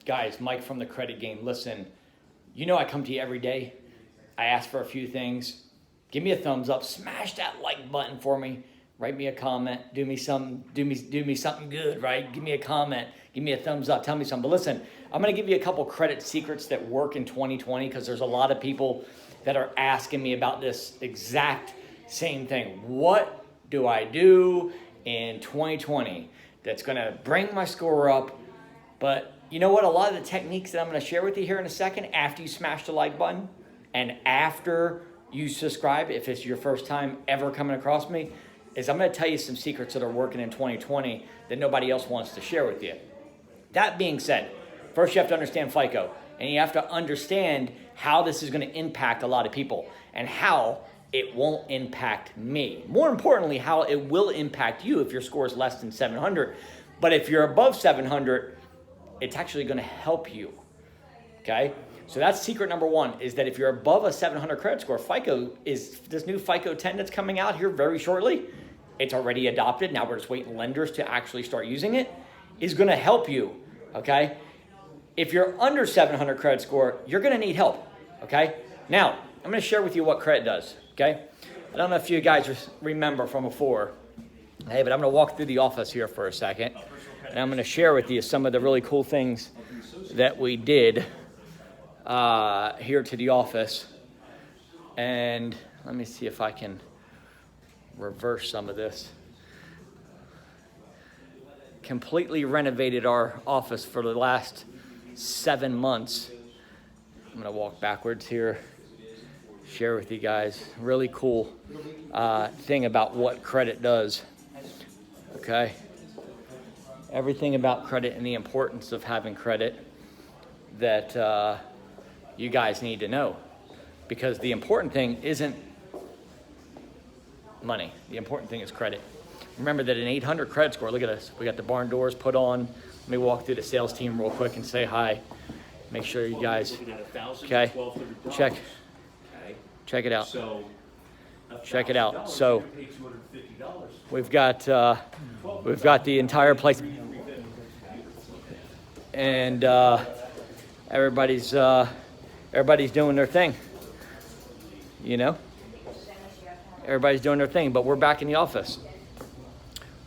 Guys, Mike from the Credit Game. Listen, you know I come to you every day. I ask for a few things. Give me a thumbs up. Smash that like button for me. Write me a comment. Do me something good, right? Give me a comment. Give me a thumbs up. Tell me something. But listen, I'm going to give you a couple credit secrets that work in 2020 because there's a lot of people that are asking me about this exact same thing. What do I do in 2020 that's going to bring my score up? But you know what? A lot of the techniques that I'm going to share with you here in a second, after you smash the like button and after you subscribe, if it's your first time ever coming across me, is I'm going to tell you some secrets that are working in 2020 that nobody else wants to share with you. That being said, first you have to understand FICO, and you have to understand how this is going to impact a lot of people and how it won't impact me. More importantly, how it will impact you if your score is less than 700. But if you're above 700, it's actually going to help you, okay? So that's secret number one, is that if you're above a 700 credit score, FICO is this new FICO 10 that's coming out here very shortly. It's already adopted. Now we're just waiting lenders to actually start using it. Is going to help you, okay? If you're under 700 credit score, you're going to need help, okay? Now, I'm going to share with you what credit does, okay? I don't know if you guys remember from before, hey, but I'm going to walk through the office here for a second, and I'm going to share with you some of the really cool things that we did here to the office. And let me see if I can reverse some of this. Completely renovated our office for the last 7 months. I'm gonna walk backwards here, share with you guys really cool thing about what credit does, okay? Everything about credit and the importance of having credit that you guys need to know, because the important thing isn't money. The important thing is credit. Remember that an 800 credit score, look at us. We got the barn doors put on. Let me walk through the sales team real quick and say hi. Make sure you guys, okay, check it out. Check it out. So we've got the entire place, and everybody's doing their thing, you know? Everybody's doing their thing, but we're back in the office,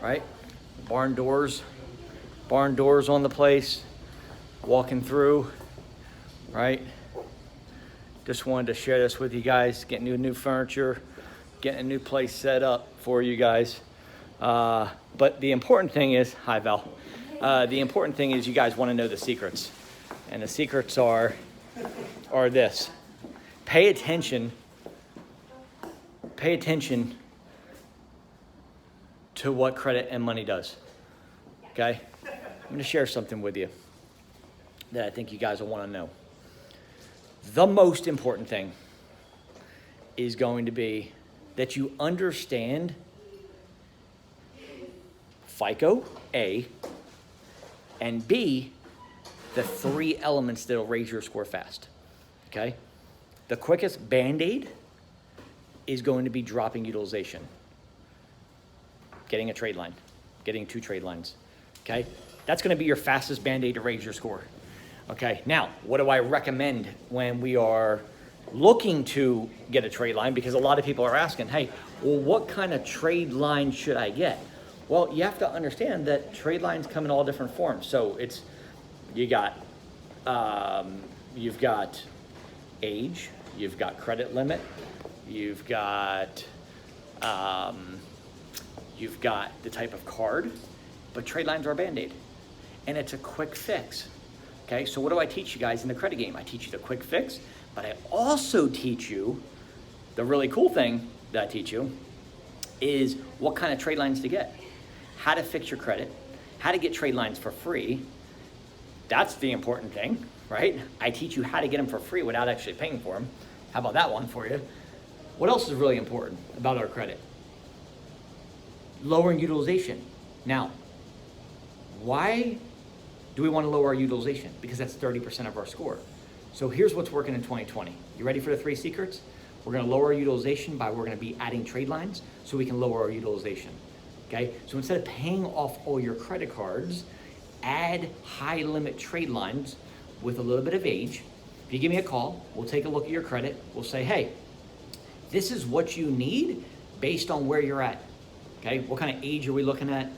right? Barn doors on the place, walking through, right? Just wanted to share this with you guys, getting new furniture, getting a new place set up for you guys. But the important thing is, hi Val, the important thing is you guys want to know the secrets. And the secrets are this. Pay attention to what credit and money does, okay? I'm gonna share something with you that I think you guys will wanna know. The most important thing is going to be that you understand FICO, A, and B, the 3 elements that'll raise your score fast, okay? The quickest Band-Aid is going to be dropping utilization, getting a trade line, getting 2 trade lines, okay? That's gonna be your fastest Band-Aid to raise your score, okay? Now, what do I recommend when we are looking to get a trade line? Because a lot of people are asking, hey, well, what kind of trade line should I get? Well, you have to understand that trade lines come in all different forms. So it's, you've got age, you've got credit limit, you've got the type of card, but trade lines are a Band-Aid, and it's a quick fix. Okay, so what do I teach you guys in the credit game? I teach you the quick fix, but I also teach you the really cool thing that I teach you is what kind of trade lines to get, how to fix your credit, how to get trade lines for free. That's the important thing, right? I teach you how to get them for free without actually paying for them. How about that one for you? What else is really important about our credit? Lowering utilization. Now, why do we want to lower our utilization? Because that's 30% of our score. So here's what's working in 2020. You ready for the 3 secrets? We're going to lower our utilization we're going to be adding trade lines so we can lower our utilization. Okay? So instead of paying off all your credit cards add high limit trade lines with a little bit of age. If you give me a call, we'll take a look at your credit. We'll say, hey, this is what you need based on where you're at. Okay, what kind of age are we looking at?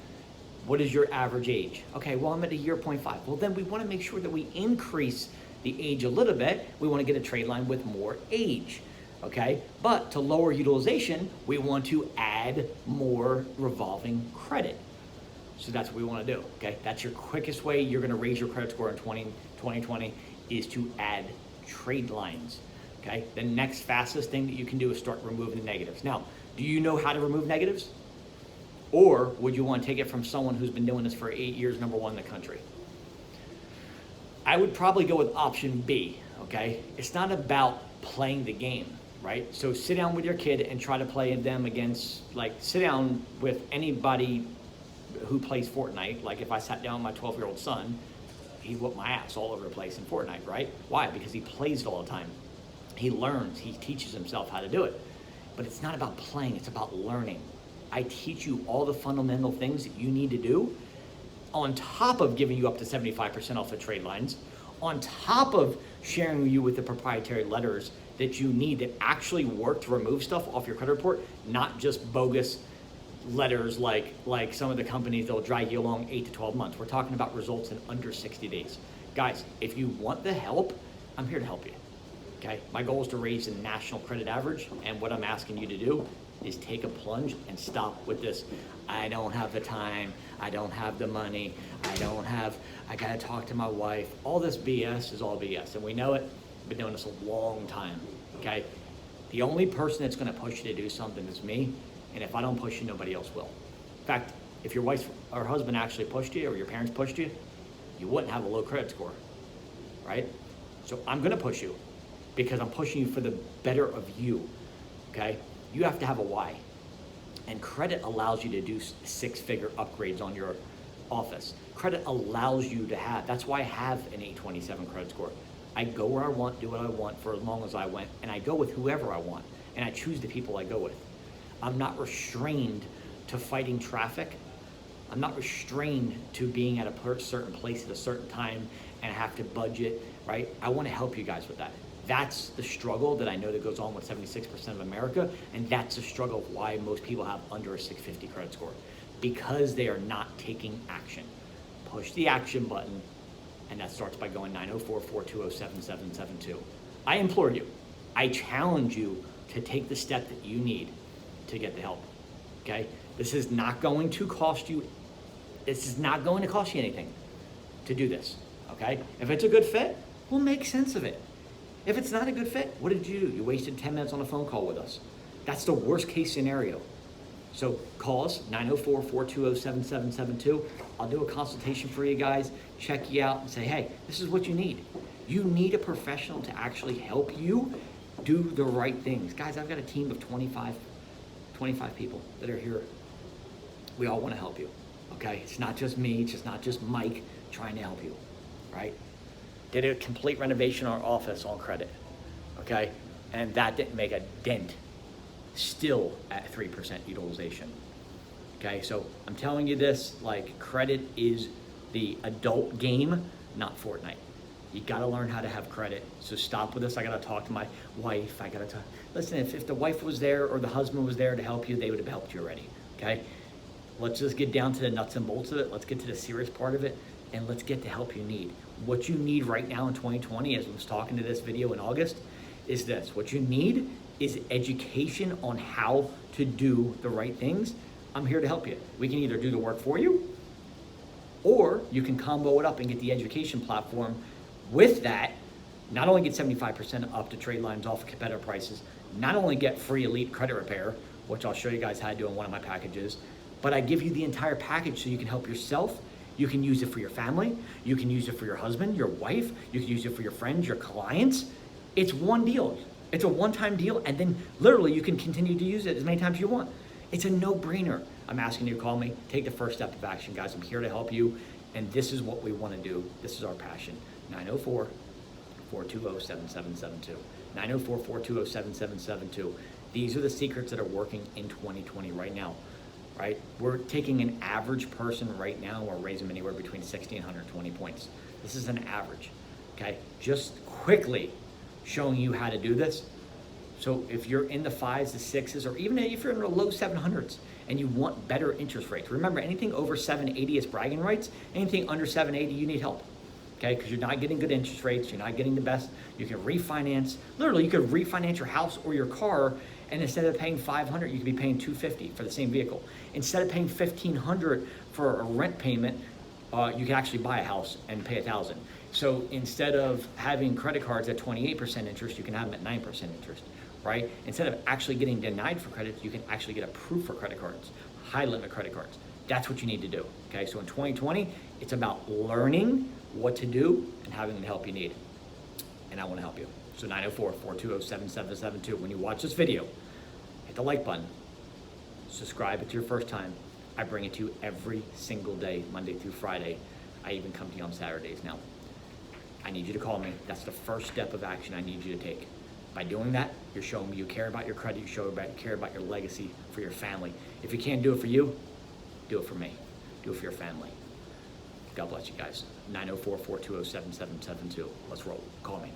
What is your average age? Okay, well, I'm at a year 0.5. Well, then we want to make sure that we increase the age a little bit. We want to get a trade line with more age. Okay, but to lower utilization, we want to add more revolving credit. So that's what we want to do. Okay, that's your quickest way you're going to raise your credit score in 2020 is to add trade lines. Okay, the next fastest thing that you can do is start removing the negatives. Now, do you know how to remove negatives? Or would you want to take it from someone who's been doing this for 8 years, number one in the country? I would probably go with option B, okay? It's not about playing the game, right? So sit down with your kid and try to play them against, like, sit down with anybody who plays Fortnite. Like if I sat down with my 12-year-old son, he'd whoop my ass all over the place in Fortnite, right? Why? Because he plays it all the time. He learns, he teaches himself how to do it. But it's not about playing, it's about learning. I teach you all the fundamental things that you need to do on top of giving you up to 75% off the trade lines, on top of sharing you with the proprietary letters that you need that actually work to remove stuff off your credit report, not just bogus letters like some of the companies that'll drag you along 8 to 12 months. We're talking about results in under 60 days. Guys, if you want the help, I'm here to help you. Okay, my goal is to raise the national credit average, and what I'm asking you to do is take a plunge and stop with this. I don't have the time, I don't have the money, I gotta talk to my wife. All this BS is all BS, and we know it. I've been doing this a long time, okay? The only person that's gonna push you to do something is me, and if I don't push you, nobody else will. In fact, if your wife or husband actually pushed you, or your parents pushed you, you wouldn't have a low credit score, right? So I'm gonna push you, because I'm pushing you for the better of you, okay? You have to have a why. And credit allows you to do 6-figure upgrades on your office. Credit allows you to have, that's why I have an 827 credit score. I go where I want, do what I want for as long as I want, and I go with whoever I want, and I choose the people I go with. I'm not restrained to fighting traffic. I'm not restrained to being at a certain place at a certain time and I have to budget, right? I want to help you guys with that. That's the struggle that I know that goes on with 76% of America, and that's the struggle of why most people have under a 650 credit score, because they are not taking action. Push the action button, and that starts by going 904-420-7772. I implore you, I challenge you to take the step that you need to get the help, okay? This is not going to cost you anything to do this, okay? If it's a good fit, we'll make sense of it. If it's not a good fit, what did you do? You wasted 10 minutes on a phone call with us. That's the worst case scenario. So call us, 904-420-7772. I'll do a consultation for you guys, check you out and say, hey, this is what you need. You need a professional to actually help you do the right things. Guys, I've got a team of 25 people that are here. We all want to help you, okay? It's not just me, it's just not just Mike trying to help you, right? Did a complete renovation on our office on credit, okay? And that didn't make a dent, still at 3% utilization, okay? So I'm telling you this, like, credit is the adult game, not Fortnite. You gotta learn how to have credit. So stop with this. I gotta talk to my wife. Listen, if the wife was there or the husband was there to help you, they would have helped you already, okay? Let's just get down to the nuts and bolts of it. Let's get to the serious part of it, and let's get the help you need. What you need right now in 2020, as I was talking to this video in August, is this. What you need is education on how to do the right things. I'm here to help you. We can either do the work for you, or you can combo it up and get the education platform. With that, not only get 75% up to trade lines off of competitor prices, not only get free elite credit repair, which I'll show you guys how to do in one of my packages, but I give you the entire package so you can help yourself. You can use it for your family. You can use it for your husband, your wife. You can use it for your friends, your clients. It's one deal. It's a one-time deal, and then literally you can continue to use it as many times as you want. It's a no-brainer. I'm asking you to call me. Take the first step of action, guys. I'm here to help you, and this is what we want to do. This is our passion. 904-420-7772. 904-420-7772. These are the secrets that are working in 2020 right now. right? We're taking an average person right now, and we're raising them anywhere between 60 and 120 points. This is an average, okay? Just quickly showing you how to do this. So if you're in the 5s, the 6s, or even if you're in the low 700s and you want better interest rates, remember anything over 780 is bragging rights. Anything under 780, you need help, okay? Because you're not getting good interest rates. You're not getting the best. You can refinance. Literally, you could refinance your house or your car, and instead of paying $500, you could be paying $250 for the same vehicle. Instead of paying $1,500 for a rent payment, you can actually buy a house and pay $1,000. So instead of having credit cards at 28% interest, you can have them at 9% interest, right? Instead of actually getting denied for credit, you can actually get approved for credit cards, high limit credit cards. That's what you need to do, okay? So in 2020, it's about learning what to do and having the help you need. And I want to help you. So 904-420-7772. When you watch this video, hit the like button. Subscribe if it's your first time. I bring it to you every single day, Monday through Friday. I even come to you on Saturdays now. I need you to call me. That's the first step of action I need you to take. By doing that, you're showing me you care about your credit, you care about your legacy for your family. If you can't do it for you, do it for me. Do it for your family. God bless you guys. 904-420-7772. Let's roll. Call me.